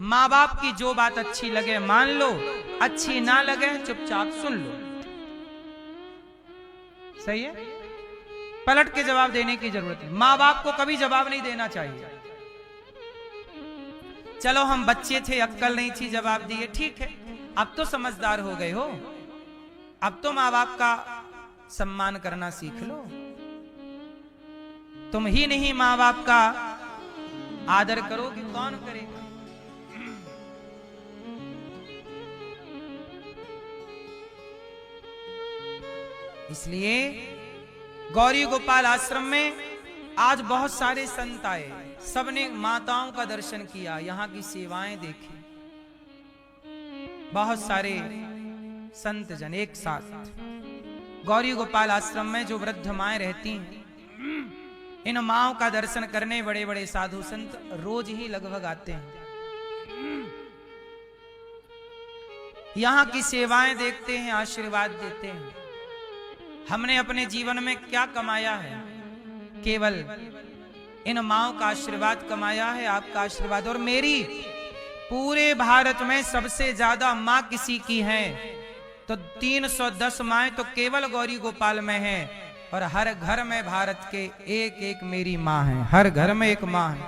माँ बाप की जो बात अच्छी लगे मान लो, अच्छी ना लगे चुपचाप सुन लो। सही है? पलट के जवाब देने की जरूरत नहीं। माँ बाप को कभी जवाब नहीं देना चाहिए। चलो हम बच्चे थे, अक्ल नहीं थी, जवाब दिए, ठीक है। अब तो समझदार हो गए हो, अब तो माँ बाप का सम्मान करना सीख लो। तुम ही नहीं माँ बाप का आदर करोगे, कौन करेगा? इसलिए गौरी गोपाल आश्रम में आज बहुत सारे संत आए, सबने माताओं का दर्शन किया, यहाँ की सेवाएं देखी। बहुत सारे संत जन एक साथ गौरी गोपाल आश्रम में जो वृद्ध माएं रहती हैं, इन माओं का दर्शन करने बड़े बड़े साधु संत रोज ही लगभग आते हैं। यहाँ की सेवाएं देखते हैं, आशीर्वाद देते हैं। हमने अपने जीवन में क्या कमाया है? केवल इन माओं का आशीर्वाद कमाया है, आपका आशीर्वाद। और मेरी पूरे भारत में सबसे ज्यादा माँ किसी की है तो 310 माएं तो केवल गौरी गोपाल में है। और हर घर में भारत के एक एक मेरी माँ है, हर घर में एक माँ है,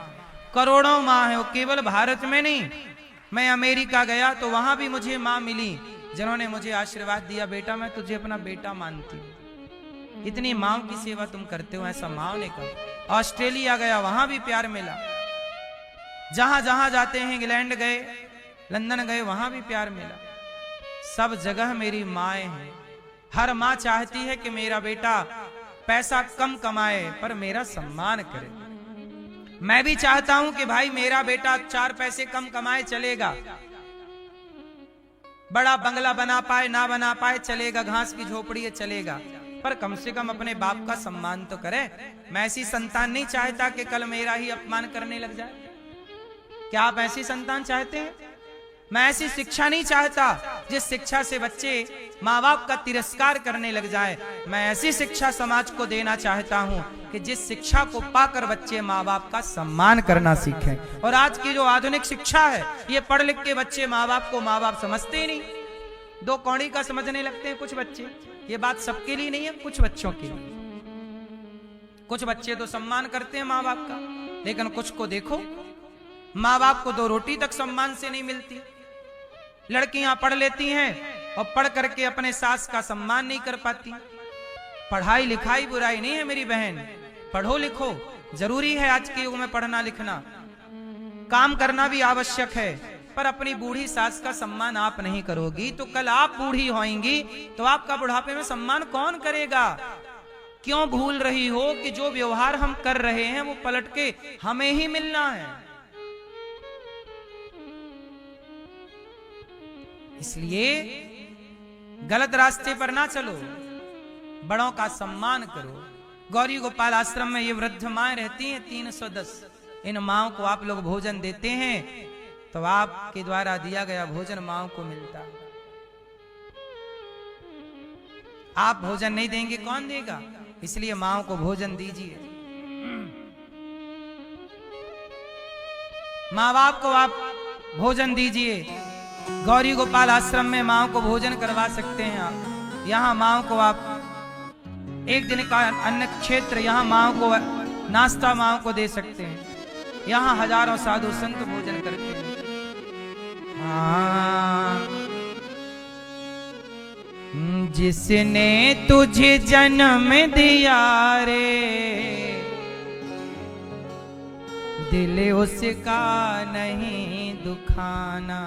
करोड़ों माँ है। वो केवल भारत में नहीं, मैं अमेरिका गया तो वहां भी मुझे माँ मिली जिन्होंने मुझे आशीर्वाद दिया, बेटा मैं तुझे अपना बेटा मानती हूँ। इतनी माँ की सेवा तुम करते हो, ऐसा माँ ने कहा। ऑस्ट्रेलिया गया, वहां भी प्यार मिला। जहां जहां जाते हैं, इंग्लैंड गए, लंदन गए, वहां भी प्यार मिला। सब जगह मेरी माएँ हैं। हर माँ चाहती है कि मेरा बेटा पैसा कम कमाए पर मेरा सम्मान करे। मैं भी चाहता हूं कि भाई मेरा बेटा 4 पैसे कम कमाए चलेगा, बड़ा बंगला बना पाए ना बना पाए चलेगा, घास की झोपड़ी है चलेगा, पर कम से कम अपने बाप का सम्मान तो करे। मैं ऐसी संतान नहीं चाहता कि कल मेरा ही अपमान करने लग जाए। क्या आप ऐसी संतान चाहते हैं? मैं ऐसी शिक्षा नहीं चाहता जिस शिक्षा से बच्चे माँ बाप का तिरस्कार करने लग जाए। मैं ऐसी शिक्षा समाज को देना चाहता हूं कि जिस शिक्षा को पाकर बच्चे माँ बाप का सम्मान करना सीखें। और आज की जो आधुनिक शिक्षा है, ये पढ़ लिख के बच्चे माँ बाप को माँ बाप समझते ही नहीं, दो कौड़ी का समझने लगते हैं कुछ बच्चे। ये बात सबके लिए नहीं है, कुछ बच्चों के लिए। कुछ बच्चे तो सम्मान करते हैं माँ बाप का, लेकिन कुछ को देखो माँ बाप को 2 रोटी तक सम्मान से नहीं मिलती। लड़कियां पढ़ लेती हैं और पढ़ करके अपने सास का सम्मान नहीं कर पाती। पढ़ाई लिखाई बुराई नहीं है मेरी बहन, पढ़ो लिखो, जरूरी है आज के युग में पढ़ना लिखना, काम करना भी आवश्यक है। पर अपनी बूढ़ी सास का सम्मान आप नहीं करोगी तो कल आप बूढ़ी होएंगी तो आपका बुढ़ापे में सम्मान कौन करेगा? क्यों भूल रही हो कि जो व्यवहार हम कर रहे हैं वो पलट के हमें ही मिलना है? इसलिए गलत रास्ते पर ना चलो, बड़ों का सम्मान करो। गौरी गोपाल आश्रम में ये वृद्ध माएं रहती हैं 310। इन माओं को आप लोग भोजन देते हैं तो आपके द्वारा दिया गया भोजन माओं को मिलता है। आप भोजन नहीं देंगे कौन देगा? इसलिए माओं को भोजन दीजिए। माँ बाप को आप भोजन दीजिए। गौरी गोपाल आश्रम में माओं को भोजन करवा सकते हैं आप। यहाँ माओं को आप एक दिन का अन्न क्षेत्र, यहाँ माओं को नाश्ता माओं को दे सकते हैं। यहाँ हजारों साधु संत भोजन करते हैं। हाँ, जिसने तुझे जन्म दिया रे, दिल उसका नहीं दुखाना।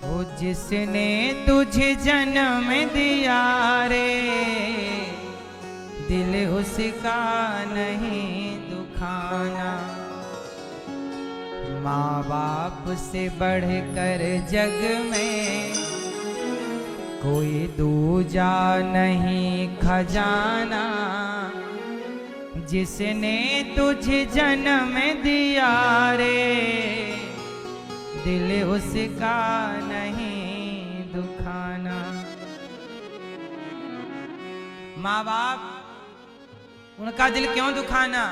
ओ जिसने तुझे जन्म दिया रे, दिल उसका नहीं दुखाना। माँ बाप से बढ़कर जग में कोई दूजा नहीं खजाना। जिसने तुझे जन्म दिया रे, दिल उसका नहीं दुखाना। माँ बाप, उनका दिल क्यों दुखाना?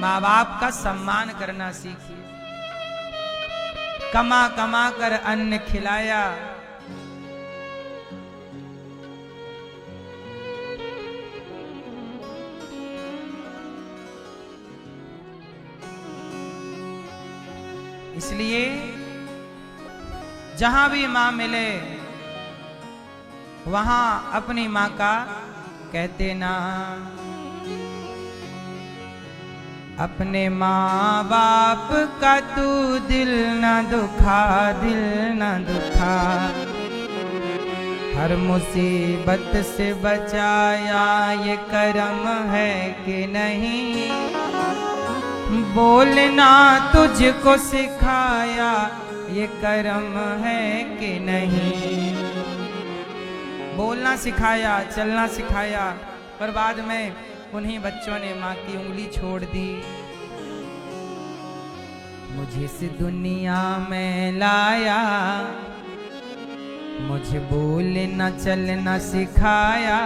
माँ बाप का सम्मान करना सीखिए। कमा कमा कर अन्न खिलाया, इसलिए जहां भी मां मिले वहां अपनी मां का कहते ना। अपने माँ बाप का तू दिल न दुखा, दिल न दुखा। हर मुसीबत से बचाया ये करम है कि नहीं। बोलना तुझको सिखाया ये करम है कि नहीं। बोलना सिखाया, चलना सिखाया, पर बाद में उन्हीं बच्चों ने माँ की उंगली छोड़ दी। मुझे इस दुनिया में लाया, मुझे बोलना चलना सिखाया।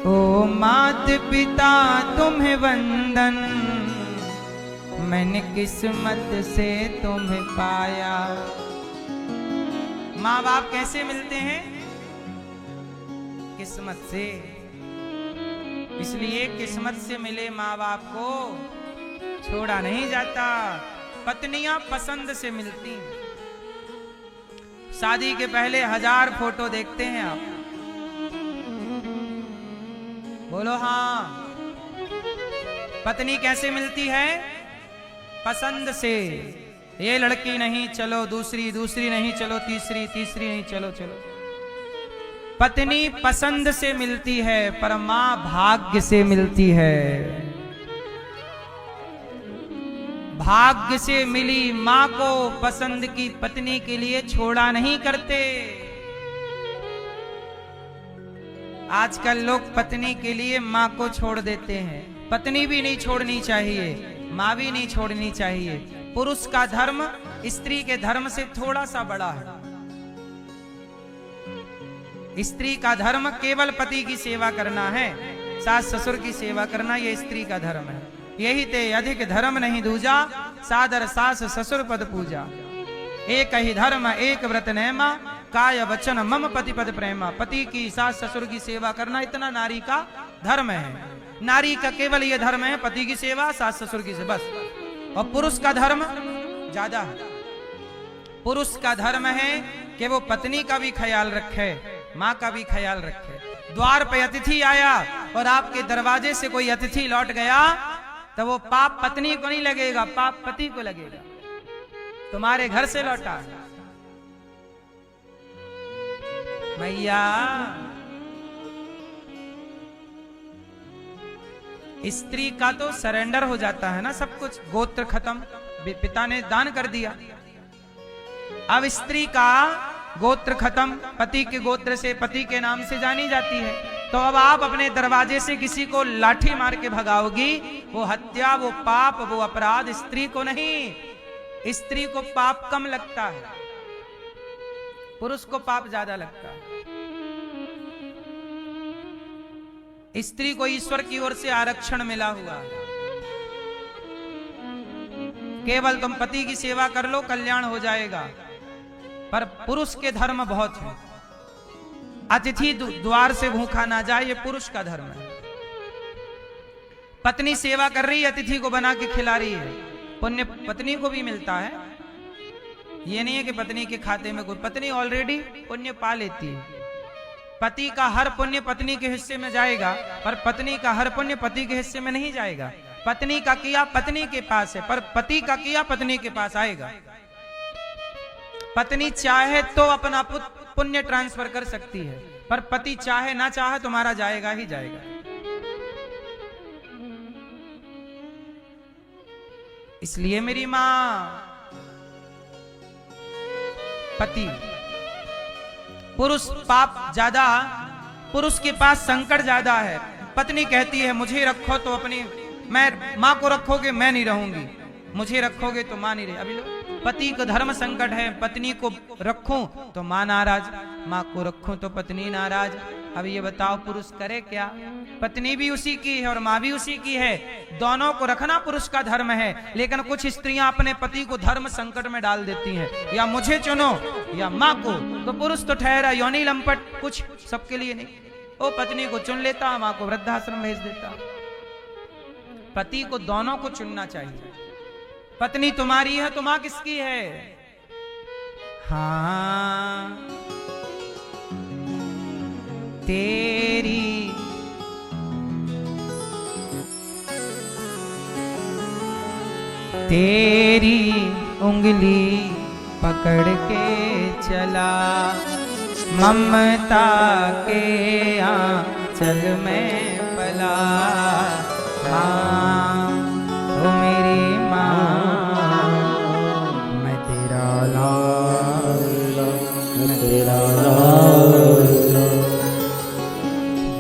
ओ मात पिता तुम्हें वंदन, मैंने किस्मत से तुम्हें पाया। माँ बाप कैसे मिलते हैं? किस्मत से। इसलिए किस्मत से मिले माँ बाप को छोड़ा नहीं जाता। पत्नियां पसंद से मिलती हैं। शादी के पहले 1000 फोटो देखते हैं आप, बोलो हाँ। पत्नी कैसे मिलती है? पसंद से। ये लड़की नहीं, चलो दूसरी, दूसरी नहीं, चलो तीसरी, तीसरी नहीं, चलो चलो। पत्नी पसंद से मिलती है, पर मां भाग्य से मिलती है। भाग्य से मिली मां को पसंद की पत्नी के लिए छोड़ा नहीं करते। आजकल लोग पत्नी के लिए मां को छोड़ देते हैं। पत्नी भी नहीं छोड़नी चाहिए, मां भी नहीं छोड़नी चाहिए। पुरुष का धर्म स्त्री के धर्म से थोड़ा सा बड़ा है। स्त्री का धर्म केवल पति की सेवा करना है, सास ससुर की सेवा करना ये स्त्री का धर्म है। यही ते अधिक धर्म नहीं दूजा, सादर सास ससुर पद पूजा। एक ही धर्म एक व्रत नेमा, काय वचन मम पति पद प्रेमा। पति की सास ससुर की सेवा करना इतना नारी का धर्म है। नारी का केवल ये धर्म है पति की सेवा, सास ससुर की सेवा, बस। और पुरुष का धर्म ज्यादा है। पुरुष का धर्म है कि वो पत्नी का भी ख्याल रखे, माँ का भी ख्याल रखे। द्वार पे अतिथि आया और आपके दरवाजे से कोई अतिथि लौट गया तो वो पाप पत्नी को नहीं लगेगा, पाप पति को लगेगा। तुम्हारे घर से लौटा मैया, स्त्री का तो सरेंडर हो जाता है ना सब कुछ। गोत्र खत्म, पिता ने दान कर दिया। अब स्त्री का गोत्र खत्म, पति के गोत्र से, पति के नाम से जानी जाती है। तो अब आप अपने दरवाजे से किसी को लाठी मार के भगाओगी, वो हत्या, वो पाप, वो अपराध स्त्री को नहीं। स्त्री को पाप कम लगता है, पुरुष को पाप ज्यादा लगता है। स्त्री को ईश्वर की ओर से आरक्षण मिला हुआ है। केवल तुम पति की सेवा कर लो, कल्याण हो जाएगा। पर पुरुष के धर्म बहुत है। अतिथि द्वार से भूखा ना जाए, ये पुरुष का धर्म है। पत्नी सेवा कर रही है, अतिथि को बना के खिला रही है, पुण्य पत्नी को भी मिलता है। ये नहीं है कि पत्नी के खाते में कोई, पत्नी ऑलरेडी पुण्य पा लेती है। पति का हर पुण्य पत्नी के हिस्से में जाएगा, पर पत्नी का हर पुण्य पति के हिस्से में नहीं जाएगा। पत्नी का किया पत्नी के पास है, पर पति का किया पत्नी के पास आएगा। पत्नी चाहे तो अपना पुण्य ट्रांसफर कर सकती है, पर पति चाहे ना चाहे तुम्हारा जाएगा ही जाएगा। इसलिए मेरी मां, पति, पुरुष पाप ज्यादा, पुरुष के पास संकट ज्यादा है। पत्नी कहती है मुझे रखो तो अपनी, मैं मां को रखोगे मैं नहीं रहूंगी, मुझे रखोगे तो मां नहीं रहे। अभी लोग, पति को धर्म संकट है, पत्नी को रखूं तो मां नाराज, मां को रखूं तो पत्नी नाराज। अब ये बताओ पुरुष करे क्या? पत्नी भी उसी की है और माँ भी उसी की है। दोनों को रखना पुरुष का धर्म है। लेकिन कुछ स्त्रियां अपने पति को धर्म संकट में डाल देती हैं, या मुझे चुनो या माँ को। तो पुरुष तो ठहरा योनि लंपट, कुछ सबके लिए नहीं। वो पत्नी को चुन लेता, माँ को वृद्धाश्रम भेज देता। पति को दोनों को चुनना चाहिए। पत्नी तुम्हारी है तो माँ किसकी है? हाँ तेरी तेरी उंगली पकड़ के चला, ममता के आंचल में पला। हाँ ओ मेरी माँ, मैं तेरा लाल, मैं तेरा लाल,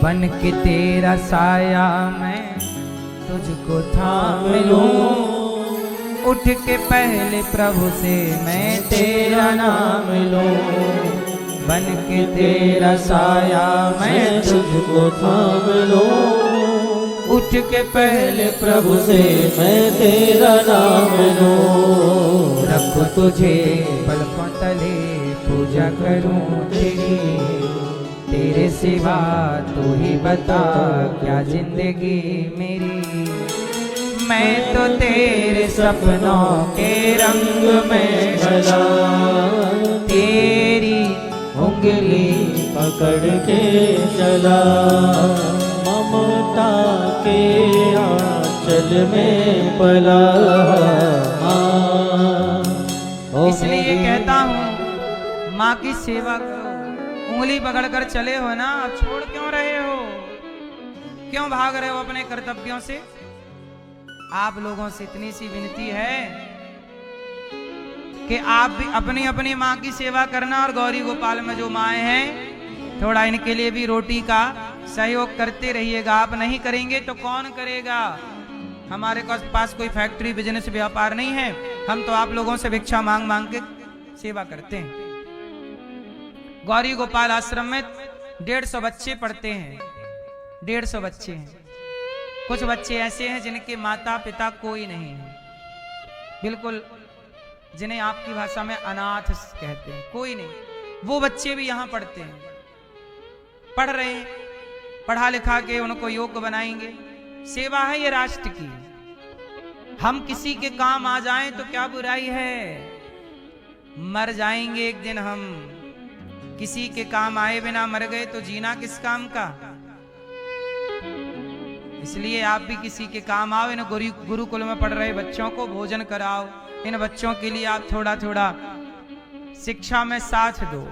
बन के तेरा साया मैं तुझको थाम लूं। उठ के पहले प्रभु से मैं तेरा नाम लूं। बन के तेरा साया मैं तुझको थाम लूं। उठ के पहले प्रभु से मैं तेरा नाम लूं। रखो तुझे पलकों तले, पूजा करूं तेरी, तेरे सिवा तू ही बता क्या जिंदगी मेरी। मैं तो तेरे सपनों के रंग में ढला, तेरी उंगली पकड़ के चला, ममता के आंचल में पला। इसलिए कहता हूँ माँ की सेवा करो। उंगली पकड़कर चले हो ना, अब छोड़ क्यों रहे हो? क्यों भाग रहे हो अपने कर्तव्यों से? आप लोगों से इतनी सी विनती है कि आप भी अपनी अपनी माँ की सेवा करना, और गौरी गोपाल में जो माएँ हैं थोड़ा इनके लिए भी रोटी का सहयोग करते रहिएगा। आप नहीं करेंगे तो कौन करेगा? हमारे पास कोई फैक्ट्री बिजनेस व्यापार नहीं है, हम तो आप लोगों से भिक्षा मांग मांग के सेवा करते हैं। गौरी गोपाल आश्रम में 150 बच्चे पढ़ते हैं। 150 बच्चे हैं। कुछ बच्चे ऐसे हैं जिनके माता पिता कोई नहीं है, बिल्कुल, जिन्हें आपकी भाषा में अनाथ कहते हैं, कोई नहीं। वो बच्चे भी यहाँ पढ़ते हैं, पढ़ रहे हैं, पढ़ा लिखा के उनको योग्य बनाएंगे। सेवा है ये राष्ट्र की। हम किसी के काम आ जाएं तो क्या बुराई है? मर जाएंगे एक दिन हम। किसी के काम आए बिना मर गए तो जीना किस काम का? इसलिए आप भी किसी के काम आओ। इन गुरुकुल में पढ़ रहे बच्चों को भोजन कराओ। इन बच्चों के लिए आप थोड़ा थोड़ा शिक्षा में साथ दो।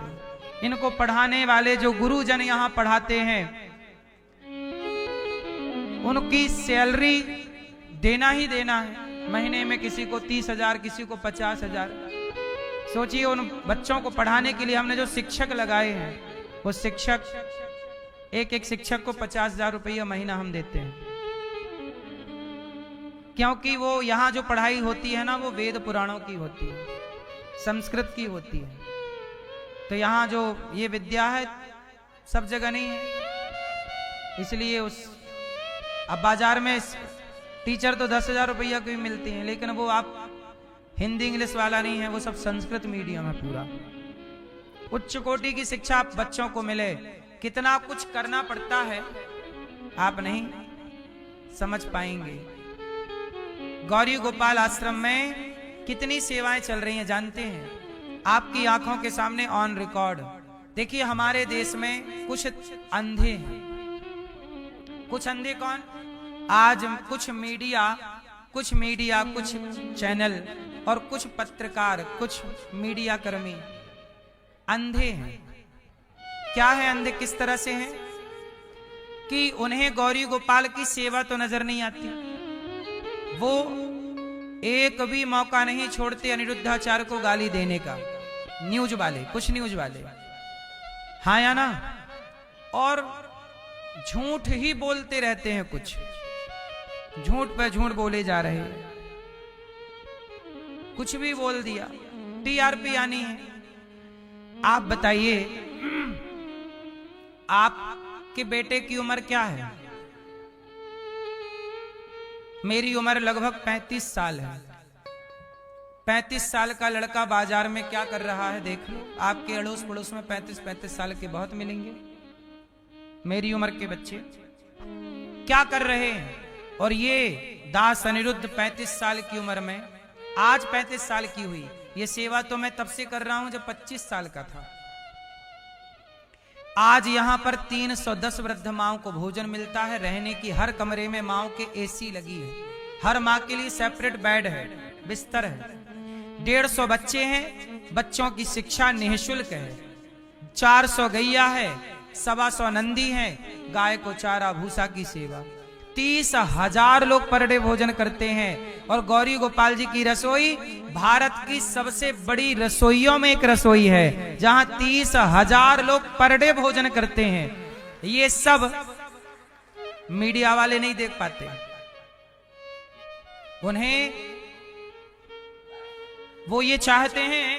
इनको पढ़ाने वाले जो गुरुजन यहाँ पढ़ाते हैं उनकी सैलरी देना ही देना है। महीने में किसी को 30,000, किसी को 50,000। सोचिए, उन बच्चों को पढ़ाने के लिए हमने जो शिक्षक लगाए हैं, वो शिक्षक, एक शिक्षक को 50,000 रुपया महीना हम देते हैं। क्योंकि वो यहाँ जो पढ़ाई होती है ना, वो वेद पुराणों की होती है, संस्कृत की होती है। तो यहाँ जो ये विद्या है सब जगह नहीं है। इसलिए अब बाजार में टीचर तो 10,000 रुपया की मिलती हैं, लेकिन वो आप हिंदी इंग्लिश वाला नहीं है, वो सब संस्कृत मीडियम है पूरा। उच्च कोटि की शिक्षा बच्चों को मिले, कितना कुछ करना पड़ता है, आप नहीं समझ पाएंगे। गौरी गोपाल आश्रम में कितनी सेवाएं चल रही हैं जानते हैं? आपकी आंखों के सामने ऑन रिकॉर्ड। देखिए, हमारे देश में कुछ अंधे हैं। कुछ अंधे कौन? आज कुछ मीडिया, कुछ चैनल और कुछ पत्रकार, कुछ मीडिया कर्मी अंधे हैं। क्या है अंधे? किस तरह से हैं कि उन्हें गौरी गोपाल की सेवा तो नजर नहीं आती। वो एक भी मौका नहीं छोड़ते अनिरुद्धाचार्य को गाली देने का। न्यूज वाले, कुछ न्यूज वाले, हाँ या ना? और झूठ ही बोलते रहते हैं, कुछ झूठ पे झूठ बोले जा रहे हैं। कुछ भी बोल दिया, टीआरपी आनी है। आप बताइए, आप कि बेटे की उम्र क्या है। मेरी उम्र लगभग 35 साल है। 35 साल का लड़का बाजार में क्या कर रहा है देख लो। आपके अड़ोस पड़ोस में 35 साल के बहुत मिलेंगे। मेरी उम्र के बच्चे क्या कर रहे हैं। और ये दास अनिरुद्ध 35 साल की उम्र में, आज 35 साल की हुई, ये सेवा तो मैं तब से कर रहा हूं जब 25 साल का था। आज यहां पर 310 वृद्ध माओं को भोजन मिलता है। रहने की हर कमरे में माओं के एसी लगी है। हर मां के लिए सेपरेट बेड है, बिस्तर है। 150 बच्चे हैं, बच्चों की शिक्षा निःशुल्क है। 400 गैया है, 125 नंदी हैं, गाय को चारा भूसा की सेवा। 30,000 लोग पर डे भोजन करते हैं। और गौरी गोपाल जी की रसोई भारत की सबसे बड़ी रसोइयों में एक रसोई है, जहां 30,000 लोग पर डे भोजन करते हैं। ये सब मीडिया वाले नहीं देख पाते। उन्हें वो ये चाहते हैं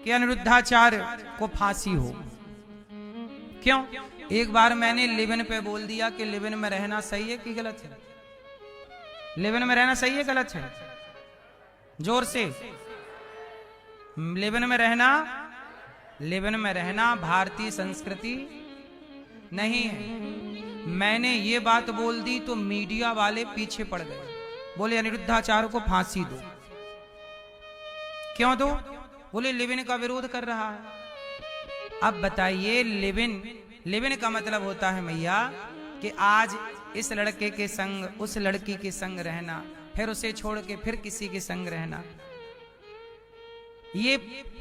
कि अनिरुद्धाचार्य को फांसी हो। क्यों? एक बार मैंने लिविन पे बोल दिया कि लिविन में रहना सही है कि गलत है। लिविन में रहना सही है गलत है? जोर से। लिविन में रहना भारतीय संस्कृति नहीं है। मैंने ये बात बोल दी तो मीडिया वाले पीछे पड़ गए, बोले अनिरुद्धाचार्य को फांसी दो। क्यों दो? बोले लिविन का विरोध कर रहा है। अब बताइए, लिविन का मतलब होता है मैया कि आज इस लड़के के संग उस लड़की के संग रहना, फिर उसे छोड़ के फिर किसी के संग रहना। ये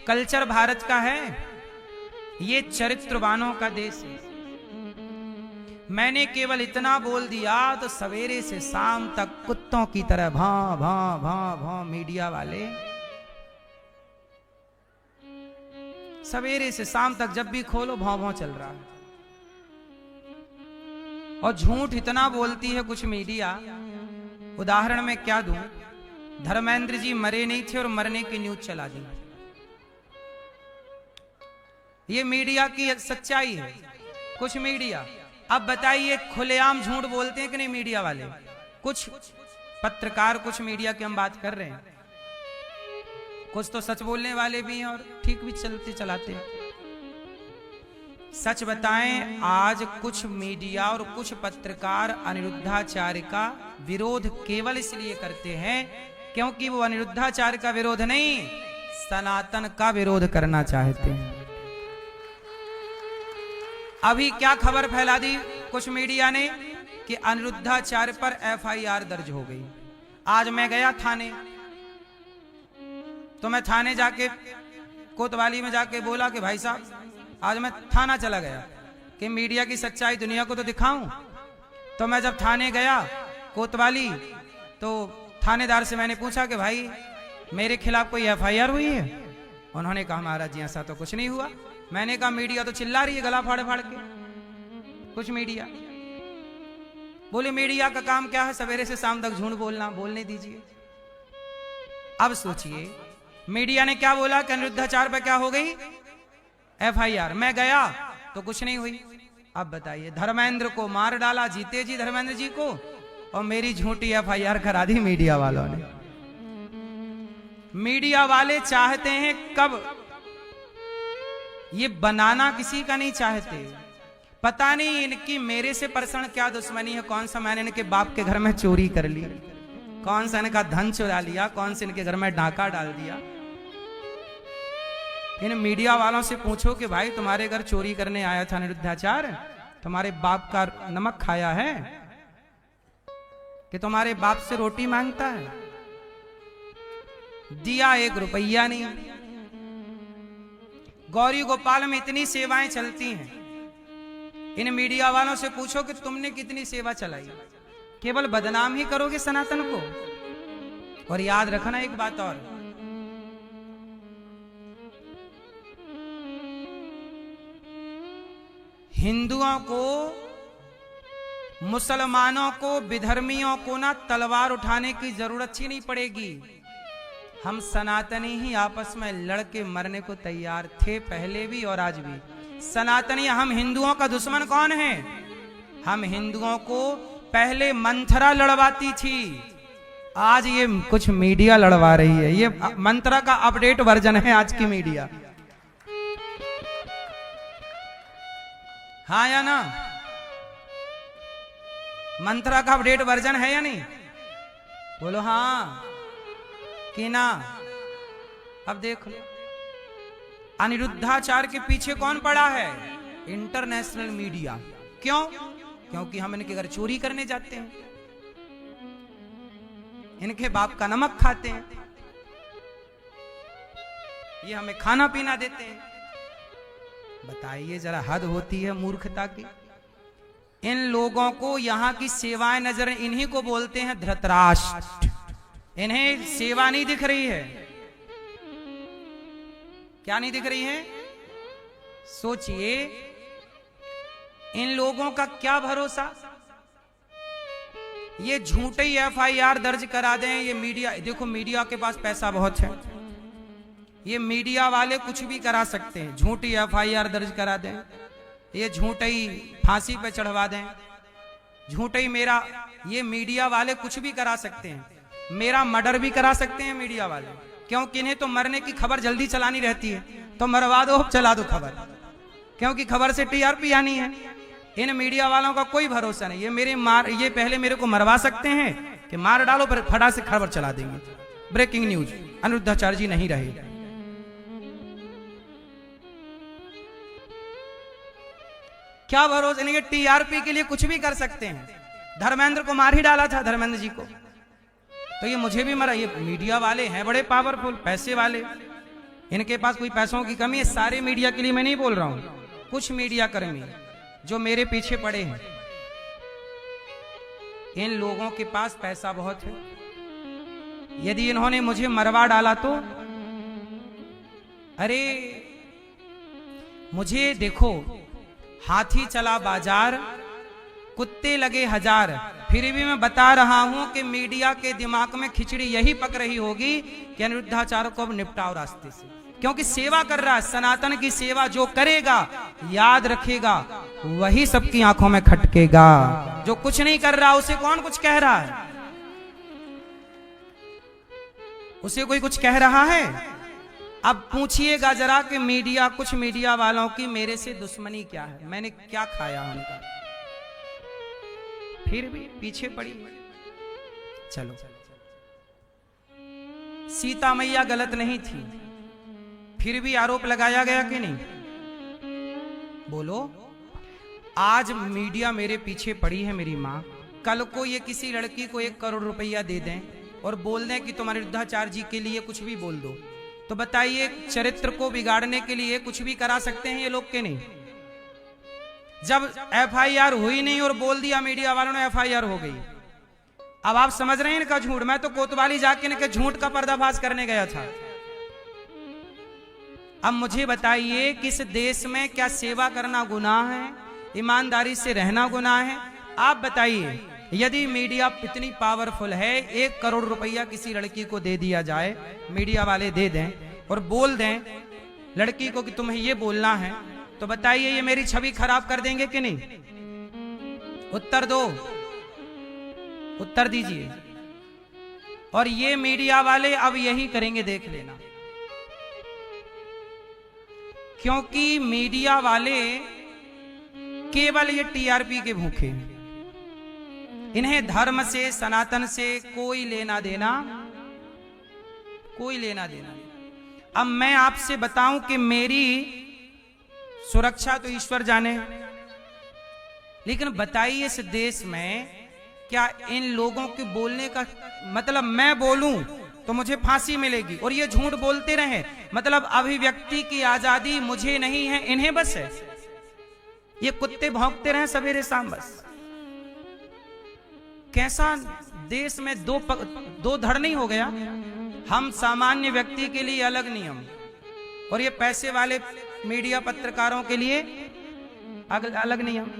कल्चर भारत का है, ये चरित्रवानों का देश है। मैंने केवल इतना बोल दिया तो सवेरे से शाम तक कुत्तों की तरह भां भां भां भां मीडिया वाले सवेरे से शाम तक जब भी खोलो भां भां चल रहा है। और झूठ इतना बोलती है कुछ मीडिया। उदाहरण में क्या दूं, धर्मेंद्र जी मरे नहीं थे और मरने की न्यूज चला दी। ये मीडिया की सच्चाई है, कुछ मीडिया। अब बताइए, खुलेआम झूठ बोलते हैं कि नहीं मीडिया वाले? कुछ पत्रकार, कुछ मीडिया की हम बात कर रहे हैं। कुछ तो सच बोलने वाले भी हैं और ठीक भी चलाते हैं। सच बताएं, आज कुछ मीडिया और कुछ पत्रकार अनिरुद्धाचार्य का विरोध केवल इसलिए करते हैं क्योंकि वो अनिरुद्धाचार्य का विरोध नहीं, सनातन का विरोध करना चाहते हैं। अभी क्या खबर फैला दी कुछ मीडिया ने कि अनिरुद्धाचार्य पर FIR दर्ज हो गई। आज मैं गया थाने, तो मैं थाने जाके कोतवाली में जाके बोला कि भाई साहब, आज मैं थाना चला गया कि मीडिया की सच्चाई दुनिया को तो दिखाऊं। तो मैं जब थाने गया कोतवाली, तो थानेदार से मैंने पूछा कि भाई मेरे खिलाफ कोई FIR हुई है? उन्होंने कहा महाराज जी ऐसा तो कुछ नहीं हुआ। मैंने कहा मीडिया तो चिल्ला रही है गला फाड़ फाड़ के। कुछ मीडिया बोले मीडिया का काम क्या है, सवेरे से शाम तक झूठ बोलना, बोलने दीजिए। अब सोचिए, मीडिया ने क्या बोला कि अनिरुद्धाचार्य पर क्या हो गई FIR। मैं गया तो कुछ नहीं हुई। अब बताइए, धर्मेंद्र को मार डाला, जीते जी धर्मेंद्र जी को, और मेरी झूठी FIR करा दी मीडिया वालों ने। मीडिया वाले चाहते हैं कब, ये बनाना किसी का नहीं चाहते। पता नहीं इनकी मेरे से पर्सनल क्या दुश्मनी है, कौन सा मैंने इनके बाप के घर में चोरी कर ली, कौन सा इनका धन चुरा लिया, कौन से इनके घर में डाका डाल दिया। इन मीडिया वालों से पूछो कि भाई तुम्हारे घर चोरी करने आया था अनिरुद्धाचार्य, तुम्हारे बाप का नमक खाया है कि तुम्हारे बाप से रोटी मांगता है? दिया 1 रुपया नहीं। गौरी गोपाल में इतनी सेवाएं चलती हैं, इन मीडिया वालों से पूछो कि तुमने कितनी सेवा चलाई। केवल बदनाम ही करोगे सनातन को। और याद रखना एक बात और, हिंदुओं को, मुसलमानों को, विधर्मियों को ना तलवार उठाने की जरूरत ही नहीं पड़ेगी। हम सनातनी ही आपस में लड़के मरने को तैयार थे, पहले भी और आज भी। सनातनी हम हिंदुओं का दुश्मन कौन है? हम हिंदुओं को पहले मंथरा लड़वाती थी, आज ये कुछ मीडिया लड़वा रही है। ये मंत्रा का अपडेट वर्जन है आज की मीडिया। हाँ या ना? मंत्रा का अपडेट वर्जन है या नहीं? बोलो हाँ कि ना। अब देख लो, अनिरुद्धाचार्य के पीछे कौन पड़ा है? International media. क्यों? क्योंकि हम इनके घर चोरी करने जाते हैं, इनके बाप का नमक खाते हैं, ये हमें खाना पीना देते हैं। बताइए जरा, हद होती है मूर्खता की। इन लोगों को यहां की सेवाएं नजर, इन्हीं को बोलते हैं धृतराष्ट्र। इन्हें सेवा नहीं दिख रही है। क्या नहीं दिख रही है? सोचिए, इन लोगों का क्या भरोसा। ये झूठे ही FIR दर्ज करा दें। ये मीडिया, देखो मीडिया के पास पैसा बहुत है, ये मीडिया वाले कुछ भी करा सकते हैं। झूठी FIR दर्ज करा दें, ये झूठे ही फांसी पे चढ़वा दें, झूठे ही मेरा, ये मीडिया वाले कुछ भी करा सकते हैं। मेरा मर्डर भी करा सकते हैं मीडिया वाले, क्योंकि इन्हें तो मरने की खबर जल्दी चलानी रहती है, तो मरवा दो, चला दो खबर, क्योंकि खबर से TRP आनी है। इन मीडिया वालों का कोई भरोसा नहीं। ये पहले मेरे को मरवा सकते हैं कि मार डालो, फिर फटा से खबर चला देंगे। ब्रेकिंग न्यूज, अनिरुद्धाचार्य जी नहीं रहे। क्या भरोसा? इनके TRP के लिए कुछ भी कर सकते हैं। धर्मेंद्र को मार ही डाला था, धर्मेंद्र जी को, तो ये मुझे भी मरा। ये मीडिया वाले हैं बड़े पावरफुल, पैसे वाले, इनके पास कोई पैसों की कमी है। सारे मीडिया के लिए मैं नहीं बोल रहा हूं, कुछ मीडिया कर्मी जो मेरे पीछे पड़े हैं, इन लोगों के पास पैसा बहुत है। यदि इन्होंने मुझे मरवा डाला तो, अरे मुझे देखो, हाथी चला बाजार, कुत्ते लगे हजार, फिर भी मैं बता रहा हूं कि मीडिया के दिमाग में खिचड़ी यही पक रही होगी कि अनिरुद्धाचार्य को अब निपटाओ रास्ते से, क्योंकि सेवा कर रहा है। सनातन की सेवा जो करेगा, याद रखेगा, वही सबकी आंखों में खटकेगा। जो कुछ नहीं कर रहा उसे कौन कुछ कह रहा है? उसे कोई कुछ कह रहा है? अब पूछिएगा जरा कि मीडिया, कुछ मीडिया वालों की मेरे से दुश्मनी क्या है? मैंने क्या खाया उनका? फिर भी पीछे पड़ी। चलो, सीता मैया गलत नहीं थी, फिर भी आरोप लगाया गया कि नहीं? बोलो। आज मीडिया मेरे पीछे पड़ी है, मेरी माँ। कल को ये किसी लड़की को 1 करोड़ रुपया दे दें और बोल दें कि तुम अनिरुद्धाचार्य जी के लिए कुछ भी बोल दो, तो बताइए, चरित्र को बिगाड़ने के लिए कुछ भी करा सकते हैं ये लोग के नहीं? जब FIR हुई नहीं और बोल दिया मीडिया वालों ने, FIR हो गई। अब आप समझ रहे हैं इनका झूठ। मैं तो कोतवाली जाके इनके झूठ का पर्दाफाश करने गया था। अब मुझे बताइए, किस देश में क्या सेवा करना गुनाह है? ईमानदारी से रहना गुनाह है? आप बताइए, यदि मीडिया इतनी पावरफुल है, 1 करोड़ रुपया किसी लड़की को दे दिया जाए, मीडिया वाले दे दें और बोल दें लड़की को कि तुम्हें ये बोलना है, तो बताइए ये मेरी छवि खराब कर देंगे कि नहीं? उत्तर दो, उत्तर दीजिए। और ये मीडिया वाले अब यही करेंगे, देख लेना। क्योंकि मीडिया वाले केवल ये TRP के भूखे हैं। इन्हें धर्म से, सनातन से कोई लेना देना, कोई लेना देना नहीं। अब मैं आपसे बताऊं कि मेरी सुरक्षा तो ईश्वर जाने, लेकिन बताइए इस देश में क्या इन लोगों के बोलने का मतलब, मैं बोलूं तो मुझे फांसी मिलेगी और ये झूठ बोलते रहे, मतलब अभिव्यक्ति की आजादी मुझे नहीं है, इन्हें बस है। ये कुत्ते भौंकते रहे सवेरे शाम बस। कैसा देश में दो धड़ नहीं हो गया? हम सामान्य व्यक्ति के लिए अलग नियम और ये पैसे वाले मीडिया पत्रकारों के लिए अलग नियम।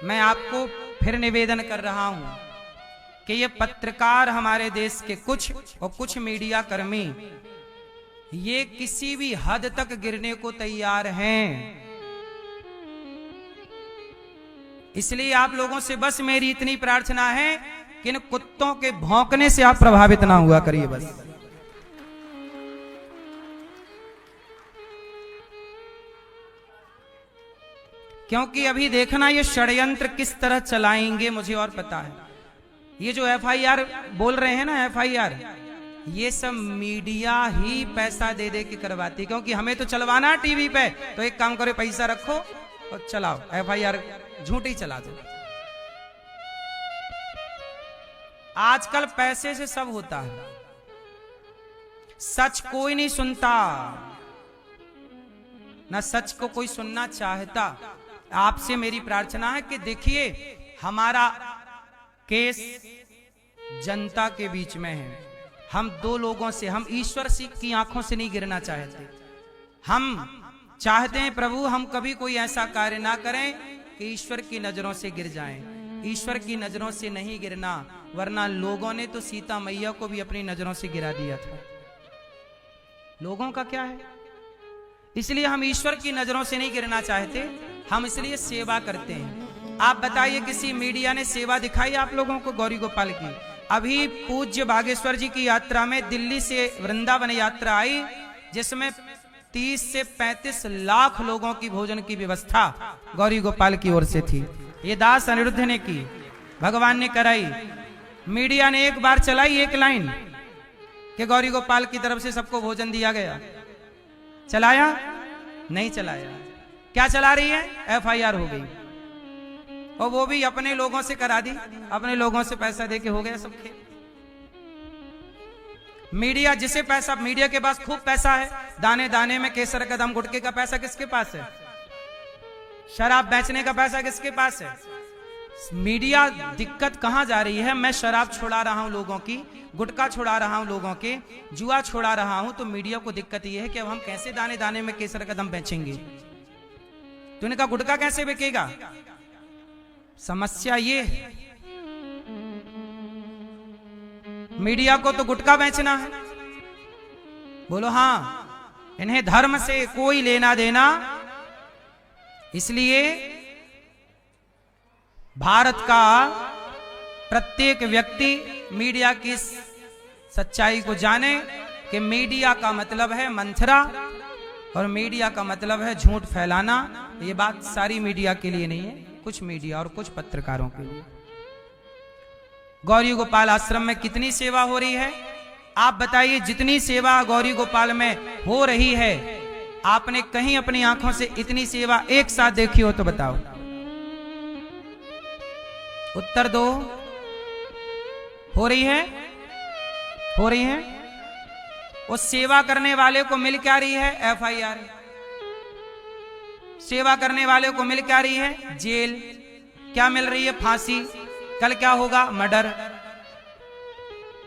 मैं आपको फिर निवेदन कर रहा हूं कि ये पत्रकार हमारे देश के कुछ और कुछ मीडिया कर्मी ये किसी भी हद तक गिरने को तैयार हैं। इसलिए आप लोगों से बस मेरी इतनी प्रार्थना है कि इन कुत्तों के भौंकने से आप प्रभावित ना हुआ करिए बस। क्योंकि अभी देखना ये षड्यंत्र किस तरह चलाएंगे मुझे और पता है। ये जो एफआईआर बोल रहे हैं ना, एफआईआर, ये सब मीडिया ही पैसा दे दे के करवाती, क्योंकि हमें तो चलवाना है टीवी पे। तो एक काम करो, पैसा रखो और चलाओ, एफआईआर झूठी चला दो। आजकल पैसे से सब होता है, सच कोई नहीं सुनता, ना सच को कोई सुनना चाहता। आपसे मेरी प्रार्थना है कि देखिए, हमारा केस जनता के बीच में है। हम दो लोगों से, हम ईश्वर की आंखों से नहीं गिरना चाहते। हम चाहते हैं प्रभु हम कभी कोई ऐसा कार्य ना करें कि ईश्वर की नजरों से गिर जाएं। ईश्वर की नजरों से नहीं गिरना, वरना लोगों ने तो सीता मैया को भी अपनी नजरों से गिरा दिया था। लोगों का क्या है? इसलिए हम ईश्वर की नजरों से नहीं गिरना चाहते, हम इसलिए सेवा करते हैं। आप बताइए, किसी मीडिया ने सेवा दिखाई आप लोगों को गौरी गोपाल की? अभी पूज्य बागेश्वर जी की यात्रा में दिल्ली से वृंदावन यात्रा आई, जिसमें 30 से 35 लाख लोगों की भोजन की व्यवस्था गौरी गोपाल की ओर से थी। ये दास अनिरुद्ध ने की, भगवान ने कराई। मीडिया ने एक बार चलाई एक लाइन कि गौरी गोपाल की तरफ से सबको भोजन दिया गया। चलाया? नहीं चलाया। क्या चला रही है? एफआईआर हो गई, और वो भी अपने लोगों से करा दी, अपने लोगों से पैसा देके हो गया सब खेल। मीडिया जिसे पैसा, मीडिया के पास खूब पैसा है, दाने दाने में केसर कदम गुटके का पैसा किसके पास है? शराब बेचने का पैसा किसके पास है? मीडिया दिक्कत कहां जा रही है? मैं शराब छुड़ा रहा हूं लोगों की, गुटखा छुड़ा रहा हूं लोगों के, जुआ छुड़ा रहा हूं, तो मीडिया को दिक्कत यह है कि अब हम कैसे दाने दाने में केसर कदम बेचेंगे? तो इनका गुटखा कैसे बिकेगा? समस्या ये है, मीडिया को तो गुटखा बेचना है। बोलो हाँ, इन्हें धर्म से कोई लेना देना। इसलिए भारत का प्रत्येक व्यक्ति मीडिया की सच्चाई को जाने कि मीडिया का मतलब है मंथरा और मीडिया का मतलब है झूठ फैलाना। ये बात सारी मीडिया के लिए नहीं है, कुछ मीडिया और कुछ पत्रकारों के लिए। गौरी गोपाल आश्रम में कितनी सेवा हो रही है? आप बताइए, जितनी सेवा गौरी गोपाल में हो रही है, आपने कहीं अपनी आंखों से इतनी सेवा एक साथ देखी हो तो बताओ? उत्तर दो। हो रही है? हो रही है? उस सेवा करने वाले को मिल क्या रही है? एफआईआर। सेवा करने वाले को मिल क्या रही है? जेल। क्या मिल रही है? फांसी। कल क्या होगा? मर्डर।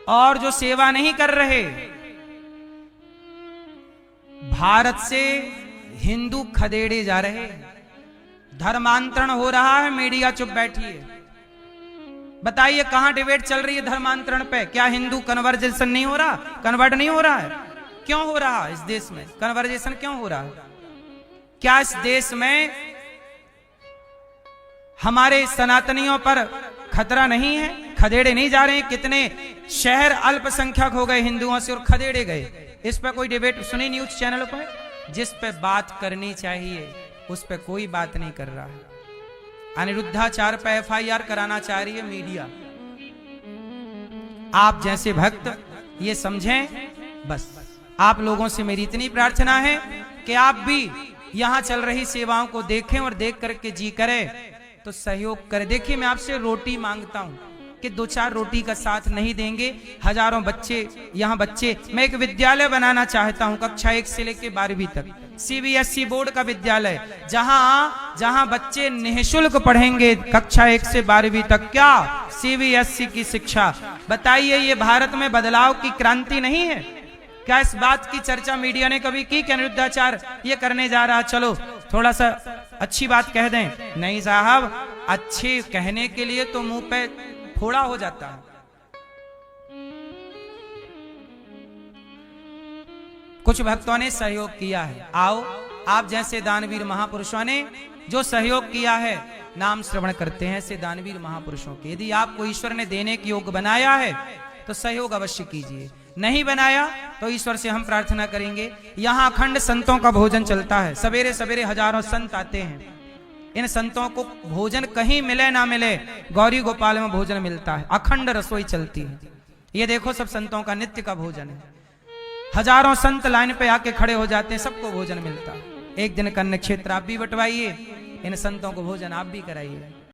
और जो सेवा नहीं कर रहे, भारत से हिंदू खदेड़े जा रहे, धर्मांतरण हो रहा है, मीडिया चुप बैठी है। बताइए कहां डिबेट चल रही है धर्मांतरण पे? क्या हिंदू कन्वर्जेशन नहीं हो रहा? कन्वर्ट नहीं हो रहा है? क्यों हो रहा है इस देश में कन्वर्जेशन? क्यों हो रहा है? क्या इस देश में हमारे सनातनियों पर खतरा नहीं है? खदेड़े नहीं जा रहे हैं? कितने शहर अल्पसंख्यक हो गए हिंदुओं से और खदेड़े गए। इस पर कोई डिबेट सुनी न्यूज चैनल पर? जिस पे बात करनी चाहिए उस पे कोई बात नहीं कर रहा है। अनिरुद्धाचार पे एफआईआर कराना चाह रही है मीडिया। आप जैसे भक्त ये समझें। बस आप लोगों से मेरी इतनी प्रार्थना है कि आप भी यहां चल रही सेवाओं को देखें और देख करके जी करें तो सहयोग करें। देखिए, मैं आपसे रोटी मांगता हूं कि 2-4 रोटी का साथ नहीं देंगे। हजारों बच्चे यहाँ बच्चे, मैं एक विद्यालय बनाना चाहता हूं कक्षा 1 से लेकर 12वीं तक, सीबीएसई बोर्ड का विद्यालय, जहां बच्चे निःशुल्क पढ़ेंगे कक्षा 1 से 12वीं तक। क्या सीबीएसई की शिक्षा? बताइए, ये भारत में बदलाव की क्रांति नहीं है? क्या इस बात की चर्चा मीडिया ने कभी की कि अनिरुद्धाचार ये करने जा रहा? चलो थोड़ा सा अच्छी बात कह दें। नहीं साहब, अच्छे कहने के लिए तो मुंह पे फोड़ा हो जाता है। कुछ भक्तों ने सहयोग किया है। आओ आप जैसे दानवीर महापुरुषों ने जो सहयोग किया है, नाम श्रवण करते हैं ऐसे दानवीर महापुरुषों के। यदि आपको ईश्वर ने देने के योग्य बनाया है तो सहयोग अवश्य कीजिए, नहीं बनाया तो ईश्वर से हम प्रार्थना करेंगे। यहाँ अखंड संतों का भोजन चलता है, सवेरे सवेरे हजारों संत आते हैं। इन संतों को भोजन कहीं मिले ना मिले, गौरी गोपाल में भोजन मिलता है, अखंड रसोई चलती है। ये देखो सब संतों का नित्य का भोजन है। हजारों संत लाइन पे आके खड़े हो जाते हैं, सबको भोजन मिलता है। एक दिन का नक्षत्र आप भी बंटवाइए, इन संतों को भोजन आप भी कराइए।